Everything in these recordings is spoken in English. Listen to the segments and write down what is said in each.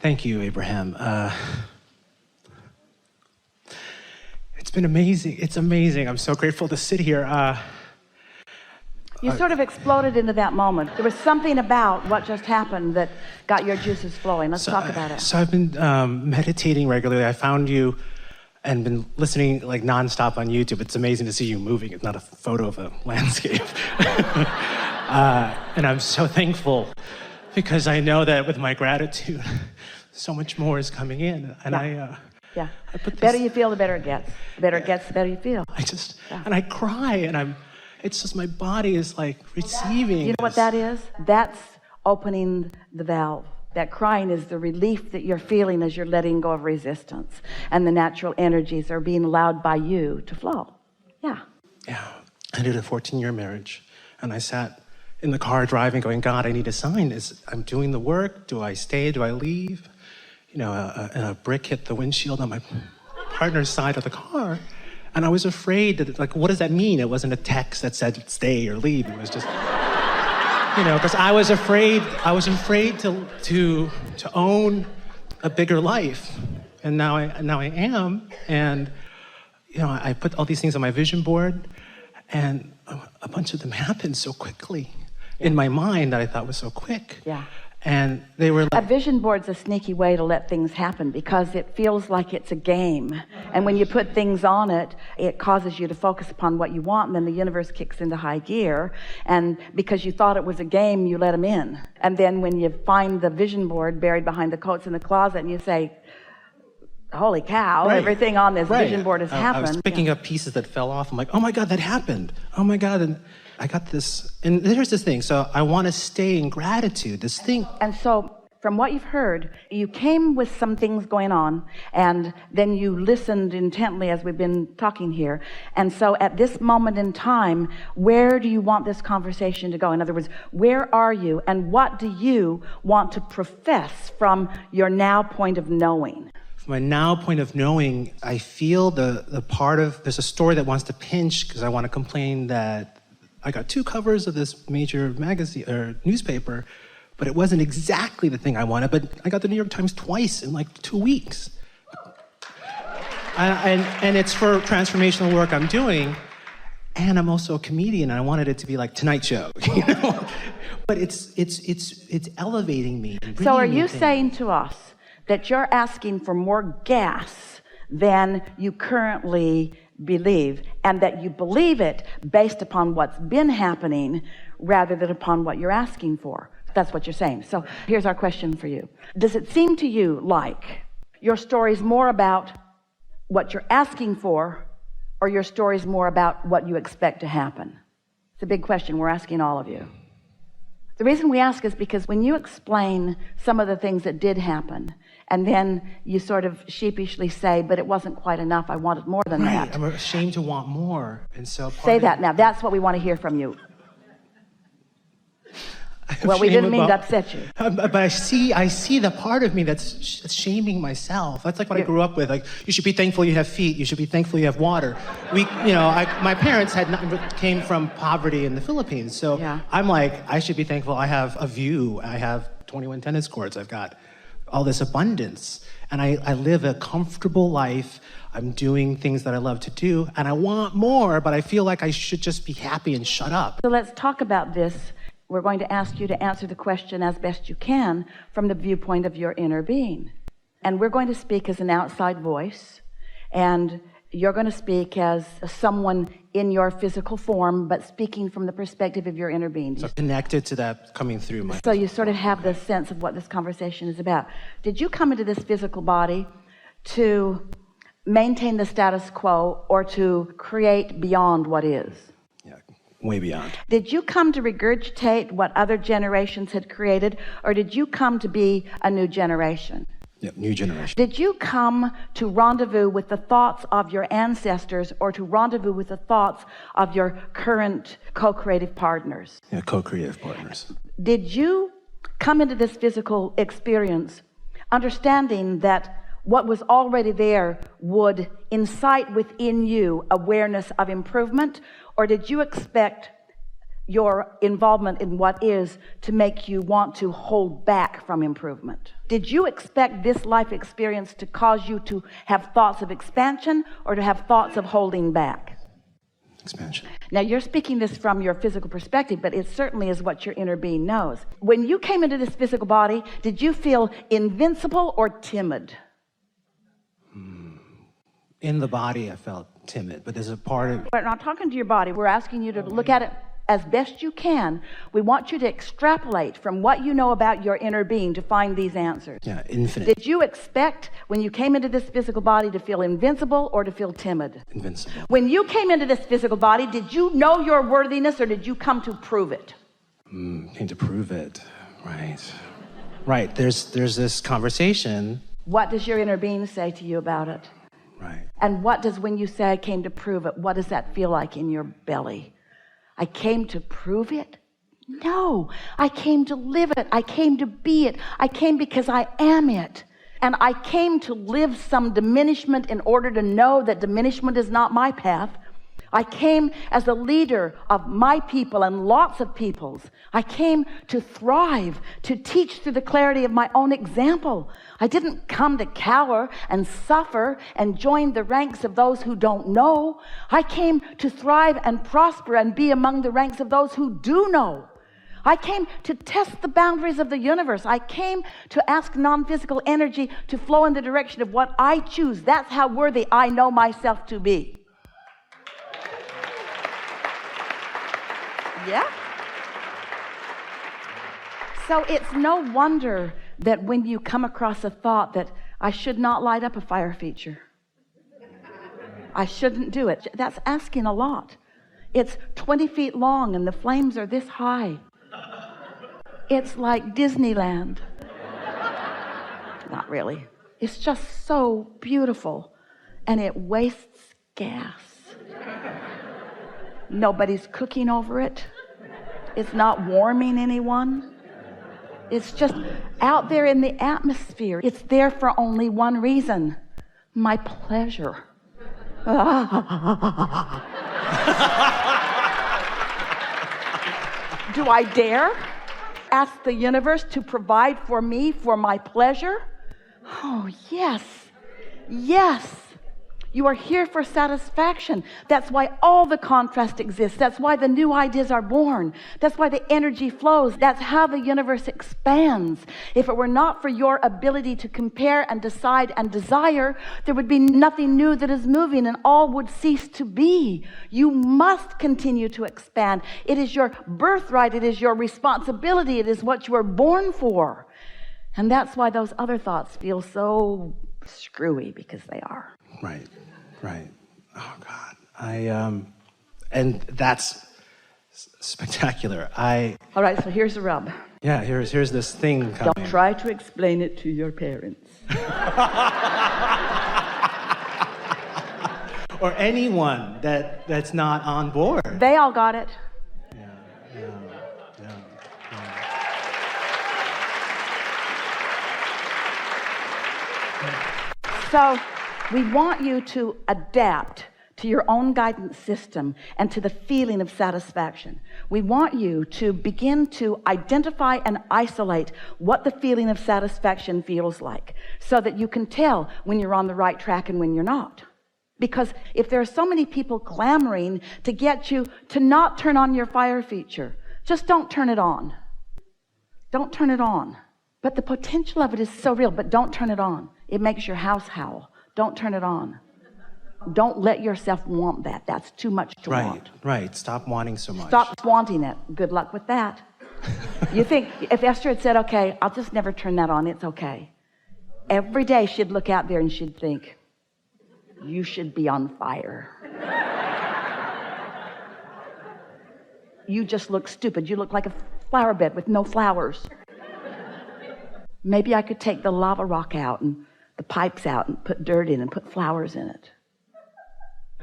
Thank you, Abraham. It's been amazing. It's amazing. I'm so grateful to sit here. You sort of exploded into that moment. There was something about what just happened that got your juices flowing. Let's talk about it. So I've been meditating regularly. I found you and been listening like nonstop on YouTube. It's amazing to see you moving. It's not a photo of a landscape. And I'm so thankful because I know that with my gratitude, so much more is coming in. And Yeah. The better you feel, the better it gets. The better it gets, the better you feel. And I cry, and it's just my body is like receiving. You know what that is? That's opening the valve. That crying is the relief that you're feeling as you're letting go of resistance. And the natural energies are being allowed by you to flow. Yeah. Yeah. I did a 14-year marriage, and I sat in the car driving going, God, I need a sign. I'm doing the work. Do I stay? Do I leave? You know, a brick hit the windshield on my partner's side of the car. And I was afraid that, like, what does that mean? It wasn't a text that said stay or leave. It was just, you know, because I was afraid to own a bigger life. And now I am. And, you know, I put all these things on my vision board, and a bunch of them happened so quickly in my mind that I thought was so quick. Yeah. And they were like... A vision board's a sneaky way to let things happen because it feels like it's a game. And when you put things on it, it causes you to focus upon what you want, and then the universe kicks into high gear. And because you thought it was a game, you let them in. And then when you find the vision board buried behind the coats in the closet and you say, holy cow, everything on this vision board has happened. I was picking up pieces that fell off. I'm like, oh my God, that happened. Oh my God. And I got this, and here's this thing. So I want to stay in gratitude, this thing. And so from what you've heard, you came with some things going on, and then you listened intently as we've been talking here. And so at this moment in time, where do you want this conversation to go? In other words, where are you, and what do you want to profess from your now point of knowing? From my now point of knowing, I feel the part of, there's a story that wants to pinch because I want to complain that I got 2 covers of this major magazine or newspaper, but it wasn't exactly the thing I wanted. But I got the New York Times twice in like 2 weeks. And it's for transformational work I'm doing. And I'm also a comedian, and I wanted it to be like Tonight Show, you know? But it's elevating me. So are you saying to us that you're asking for more gas than you currently believe, and that you believe it based upon what's been happening rather than upon what you're asking for? That's what you're saying. So here's our question for you. Does it seem to you like your story's more about what you're asking for, or your story's more about what you expect to happen? It's a big question we're asking all of you. The reason we ask is because when you explain some of the things that did happen, and then you sort of sheepishly say, but it wasn't quite enough, I wanted more than that. I'm ashamed to want more. And so say that now. That's what we want to hear from you. Well, we didn't mean to upset you. But I see the part of me that's shaming myself. That's like what I grew up with. Like, you should be thankful you have feet. You should be thankful you have water. My parents came from poverty in the Philippines. So I'm like, I should be thankful I have a view. I have 21 tennis courts. I've got all this abundance. And I live a comfortable life. I'm doing things that I love to do. And I want more, but I feel like I should just be happy and shut up. So let's talk about this. We're going to ask you to answer the question as best you can from the viewpoint of your inner being. And we're going to speak as an outside voice, and you're going to speak as someone in your physical form, but speaking from the perspective of your inner being. So connected to that coming through my... So you sort of have the sense of what this conversation is about. Did you come into this physical body to maintain the status quo or to create beyond what is? Way beyond. Did you come to regurgitate what other generations had created, or did you come to be a new generation? Yeah, new generation. Did you come to rendezvous with the thoughts of your ancestors, or to rendezvous with the thoughts of your current co-creative partners? Yeah, co-creative partners. Did you come into this physical experience understanding that what was already there would incite within you awareness of improvement? Or did you expect your involvement in what is to make you want to hold back from improvement? Did you expect this life experience to cause you to have thoughts of expansion or to have thoughts of holding back? Expansion. Now, you're speaking this from your physical perspective, but it certainly is what your inner being knows. When you came into this physical body, did you feel invincible or timid? In the body, I felt timid, but there's a part of... We're not talking to your body. We're asking you to look at it as best you can. We want you to extrapolate from what you know about your inner being to find these answers. Yeah, infinite. Did you expect when you came into this physical body to feel invincible or to feel timid? Invincible. When you came into this physical body, did you know your worthiness or did you come to prove it? Came to prove it. Right. Right. There's this conversation. What does your inner being say to you about it? Right. And what does, when you say I came to prove it, what does that feel like in your belly? I came to prove it? No, I came to live it. I came to be it. I came because I am it. And I came to live some diminishment in order to know that diminishment is not my path. I came as a leader of my people and lots of people's. I came to thrive, to teach through the clarity of my own example. I didn't come to cower and suffer and join the ranks of those who don't know. I came to thrive and prosper and be among the ranks of those who do know. I came to test the boundaries of the universe. I came to ask non-physical energy to flow in the direction of what I choose. That's how worthy I know myself to be. Yeah. So it's no wonder that when you come across a thought that I should not light up a fire feature, I shouldn't do it, that's asking a lot. It's 20 feet long and the flames are this high. It's like Disneyland. Not really. It's just so beautiful and it wastes gas. Nobody's cooking over it. It's not warming anyone. It's just out there in the atmosphere. It's there for only one reason: my pleasure. Do I dare ask the universe to provide for me for my pleasure? Oh, yes. Yes. You are here for satisfaction. That's why all the contrast exists. That's why the new ideas are born. That's why the energy flows. That's how the universe expands. If it were not for your ability to compare and decide and desire, there would be nothing new that is moving and all would cease to be. You must continue to expand. It is your birthright. It is your responsibility. It is what you were born for. And that's why those other thoughts feel so screwy, because they are. Right, right. Oh God, and that's spectacular. All right, so here's the rub. Yeah, here's this thing coming. Don't try to explain it to your parents. Or anyone that's not on board. They all got it. Yeah. So we want you to adapt to your own guidance system and to the feeling of satisfaction. We want you to begin to identify and isolate what the feeling of satisfaction feels like, so that you can tell when you're on the right track and when you're not. Because if there are so many people clamoring to get you to not turn on your fire feature, just don't turn it on. Don't turn it on. But the potential of it is so real, but don't turn it on. It makes your house howl. Don't turn it on. Don't let yourself want that. That's too much to want. Right. Stop wanting so much. Stop wanting it. Good luck with that. You think, if Esther had said, okay, I'll just never turn that on, it's okay. Every day she'd look out there and she'd think, you should be on fire. You just look stupid. You look like a flower bed with no flowers. Maybe I could take the lava rock out and the pipes out and put dirt in and put flowers in it.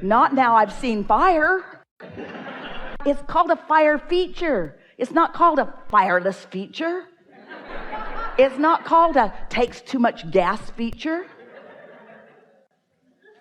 Not now I've seen fire. It's called a fire feature. It's not called a fireless feature. It's not called a takes too much gas feature.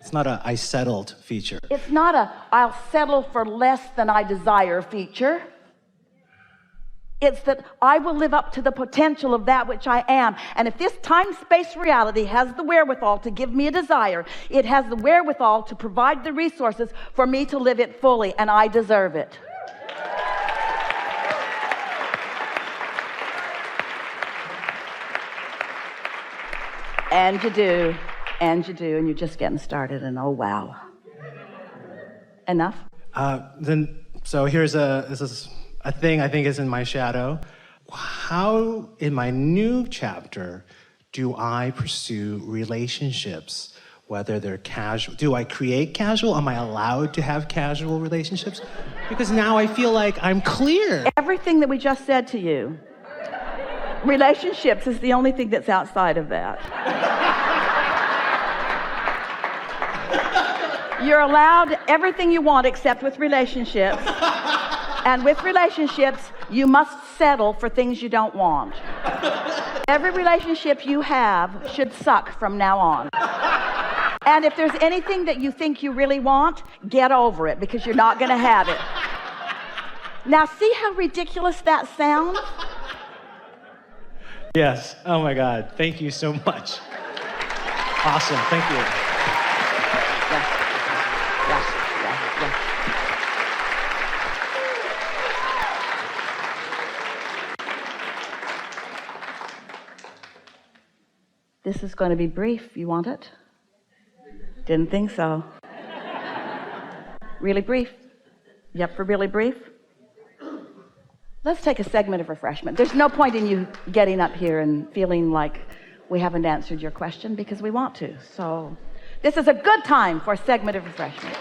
It's not a I settled feature. It's not a I'll settle for less than I desire feature. It's that I will live up to the potential of that which I am. And if this time-space reality has the wherewithal to give me a desire, it has the wherewithal to provide the resources for me to live it fully, and I deserve it. And you do, and you're just getting started, and oh wow. Enough? So this is a thing I think is in my shadow. How, in my new chapter, do I pursue relationships, whether they're casual? Do I create casual? Am I allowed to have casual relationships? Because now I feel like I'm clear. Everything that we just said to you, relationships is the only thing that's outside of that. You're allowed everything you want except with relationships. And with relationships, you must settle for things you don't want. Every relationship you have should suck from now on. And if there's anything that you think you really want, get over it, because you're not going to have it. Now, see how ridiculous that sounds? Yes. Oh my God. Thank you so much. Awesome. Thank you. Yes. This is going to be brief. You want it? Didn't think so. Really brief? You up for really brief? Let's take a segment of refreshment. There's no point in you getting up here and feeling like we haven't answered your question, because we want to. So this is a good time for a segment of refreshment.